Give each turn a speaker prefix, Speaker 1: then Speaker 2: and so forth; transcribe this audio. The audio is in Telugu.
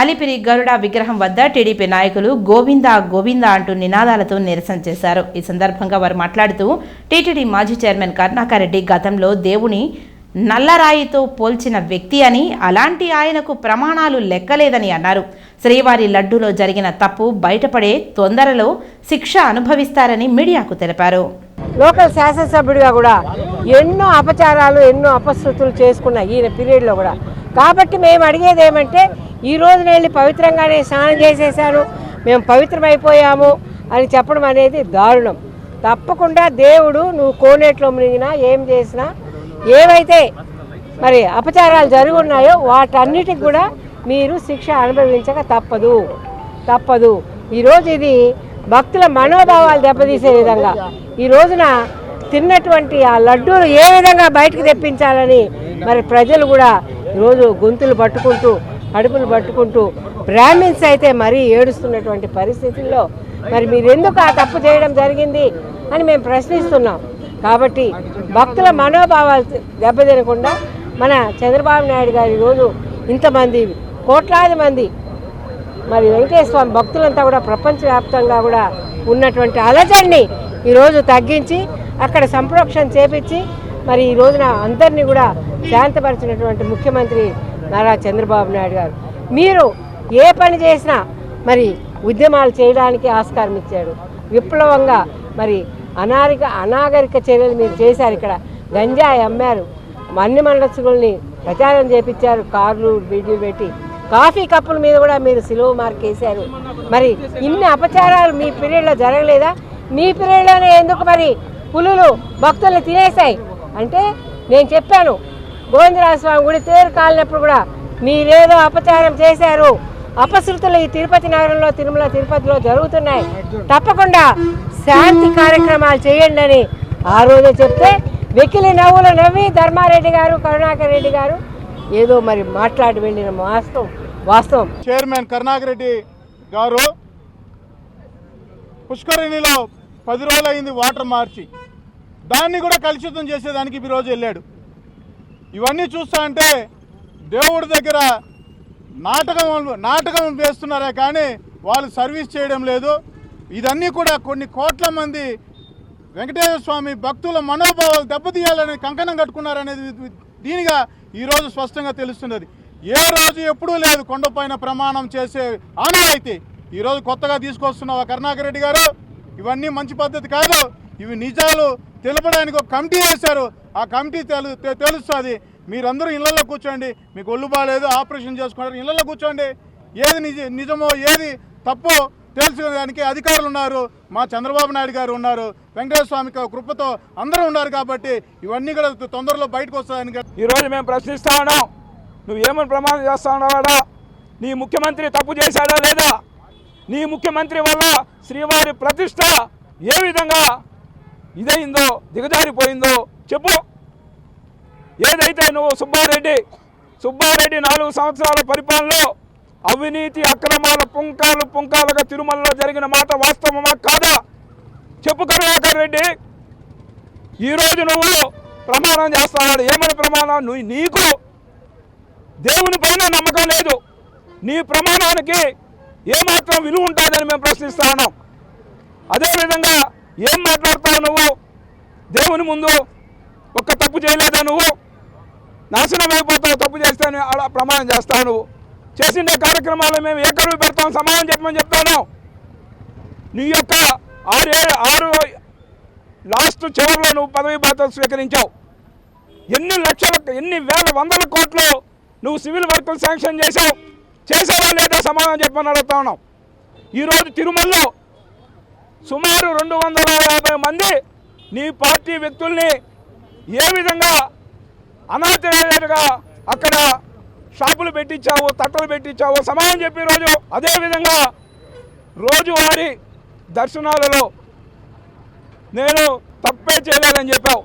Speaker 1: అలిపిరి గరుడ విగ్రహం వద్ద టీడీపీ నాయకులు గోవిందా గోవిందా అంటూ నినాదాలతో నిరసన చేశారు. ఈ సందర్భంగా వారు మాట్లాడుతూ టీటీడీ మాజీ చైర్మన్ కరుణాకర్ రెడ్డి గతంలో దేవుని నల్లరాయితో పోల్చిన వ్యక్తి అని, అలాంటి ఆయనకు ప్రమాణాలు లెక్కలేదని అన్నారు. శ్రీవారి లడ్డూలో జరిగిన తప్పు బయటపడే తొందరలో శిక్ష అనుభవిస్తారని మీడియాకు తెలిపారు.
Speaker 2: లోకల్ శాసనసభ్యుడిగా కూడా ఎన్నో అపచారాలు, ఎన్నో అపశృతులు చేసుకున్న ఈయన పీరియడ్లో కూడా. కాబట్టి మేము అడిగేది ఏమంటే, ఈ రోజు వెళ్ళి పవిత్రంగానే స్నానం చేసేసాను, మేము పవిత్రమైపోయాము అని చెప్పడం అనేది దారుణం. తప్పకుండా దేవుడు నువ్వు కోనేట్లో మునిగినా ఏం చేసినా, ఏవైతే మరి అపచారాలు జరిగి ఉన్నాయో వాటన్నిటికి కూడా మీరు శిక్ష అనుభవించక తప్పదు. ఈరోజు ఇది భక్తుల మనోభావాలు దెబ్బతీసే విధంగా ఈ రోజున తిన్నటువంటి ఆ లడ్డూలు ఏ విధంగా బయటకు తెప్పించాలని మరి ప్రజలు కూడా ఈరోజు గొంతులు పట్టుకుంటూ, కడుపులు పట్టుకుంటూ, బ్రాహ్మిన్స్ అయితే మరీ ఏడుస్తున్నటువంటి పరిస్థితుల్లో మరి మీరు ఎందుకు ఆ తప్పు చేయడం జరిగింది అని మేము ప్రశ్నిస్తున్నాం. కాబట్టి భక్తుల మనోభావాలు దెబ్బతినకుండా మన చంద్రబాబు నాయుడు గారు ఈరోజు ఇంతమంది కోట్లాది మంది మరి వెంకటేశ్వర స్వామి భక్తులంతా కూడా ప్రపంచవ్యాప్తంగా కూడా ఉన్నటువంటి అలజడిని ఈరోజు తగ్గించి అక్కడ సంప్రోక్షణ చేపించి మరి ఈ రోజున అందరినీ కూడా శాంతపరిచినటువంటి ముఖ్యమంత్రి నారా చంద్రబాబు నాయుడు గారు, మీరు ఏ పని చేసినా మరి ఉద్యమాలు చేయడానికి ఆస్కారం ఇచ్చాడు. విప్లవంగా మరి అనాగరిక చర్యలు మీరు చేశారు. ఇక్కడ గంజాయి అమ్మారు, అన్ని మండసుల్ని ప్రచారం చేపించారు, కార్లు బీడీలు పెట్టి, కాఫీ కప్పుల మీద కూడా మీరు సిలువ మార్క్ వేశారు. మరి ఇన్ని అపచారాలు మీ పీరియడ్లో జరగలేదా? మీ పీరియడ్లోనే ఎందుకు మరి పులులు భక్తుల్ని తినేశాయి అంటే, నేను చెప్పాను గోవిందరాజస్వామి గుడి తేరు కాలినప్పుడు కూడా మీరేదో అపచారం చేశారు, అపశృతులు ఈ తిరుపతి నగరంలో, తిరుమల తిరుపతిలో జరుగుతున్నాయి, తప్పకుండా శాంతి కార్యక్రమాలు చేయండి అని ఆ రోజే చెప్తే వెకిలి నవ్వులు నవ్వి ధర్మారెడ్డి గారు, కరుణాకర్ రెడ్డి గారు ఏదో మరి మాట్లాడి వెళ్ళిన వాస్తవం.
Speaker 3: చైర్మన్ కరుణాకర్ రెడ్డి గారు పుష్కరిణిలో 10 రోజులు అయింది వాటర్ మార్చి, దాన్ని కూడా కలుషితం చేసేదానికి ఈరోజు వెళ్ళాడు. ఇవన్నీ చూస్తా అంటే దేవుడి దగ్గర నాటకం వేస్తున్నారే కానీ వాళ్ళు సర్వీస్ చేయడం లేదు. ఇదన్నీ కూడా కొన్ని కోట్ల మంది వెంకటేశ్వర స్వామి భక్తుల మనోభావాలు దెబ్బతీయాలని కంకణం కట్టుకున్నారనేది దీనిగా ఈరోజు స్పష్టంగా తెలుస్తున్నది. ఏ రోజు ఎప్పుడూ లేదు కొండపైన ప్రమాణం చేసే ఆనవాయితీ ఈరోజు కొత్తగా తీసుకొస్తున్నావా కరుణాకర్ రెడ్డి గారు? ఇవన్నీ మంచి పద్ధతి కాదు. ఇవి నిజాలు తెలపడానికి ఒక కమిటీ వేశారు, ఆ కమిటీ తెలుస్తుంది. మీరందరూ ఇళ్లలో కూర్చోండి, మీకు ఒళ్ళు బాగాలేదు, ఆపరేషన్ చేసుకున్నారు, ఇళ్లలో కూర్చోండి. ఏది నిజమో ఏది తప్పో తెలుసుకోవడానికి అధికారులు ఉన్నారు, మా చంద్రబాబు నాయుడు గారు ఉన్నారు, వెంకటేశ్వర స్వామి కృపతో అందరూ ఉన్నారు. కాబట్టి ఇవన్నీ కూడా తొందరలో బయటకు వస్తాయని
Speaker 4: ఈరోజు మేము ప్రశ్నిస్తా ఉన్నాం. నువ్వు ఏమని ప్రమాణం చేస్తా ఉన్నావాడా? నీ ముఖ్యమంత్రి తప్పు చేశాడా లేదా? నీ ముఖ్యమంత్రి వల్ల శ్రీవారి ప్రతిష్ట ఏ విధంగా ఇదైందో, దిగజారిపోయిందో చెప్పు. ఏదైతే నువ్వు సుబ్బారెడ్డి 4 సంవత్సరాల పరిపాలనలో అవినీతి అక్రమాల పుంకాలుగా తిరుమలలో జరిగిన మాట వాస్తవమా కాదా చెప్పు కరుణాకర్ రెడ్డి. ఈరోజు నువ్వు ప్రమాణం చేస్తున్నాడు. ఏమని ప్రమాణం? నీకు దేవుని పైన నమ్మకం లేదు, నీ ప్రమాణానికి ఏమాత్రం విలువ ఉంటుందని మేము ప్రశ్నిస్తా ఉన్నాం. అదేవిధంగా ఏం మాట్లాడతావు నువ్వు? దేవుని ముందు ఒక్క తప్పు చేయలేదా నువ్వు? నాశనం అయిపోతావు తప్పు చేస్తే అలా ప్రమాణం చేస్తావు. నువ్వు చేసిన కార్యక్రమాలు మేము ఏ కరువు పెడతాం సమాధానం చెప్పమని చెప్తాను. నీ యొక్క 6 లాస్ట్ చివరిలో నువ్వు పదవి బాధ్యతలు స్వీకరించావు. ఎన్ని వేల వందల కోట్లు నువ్వు సివిల్ వర్కులు శాంక్షన్ చేసావా లేదా సమాధానం చెప్పమని అడుగుతా ఉన్నావు. ఈరోజు తిరుమలలో సుమారు 250 మంది నీ పార్టీ వ్యక్తుల్ని ఏ విధంగా అనాథగా అక్కడ షాపులు పెట్టించావు, తట్టలు పెట్టించావు సమాధానం చెప్పి రోజు. అదేవిధంగా రోజువారీ దర్శనాలలో నేను తప్పే చేయలేదని చెప్పావు.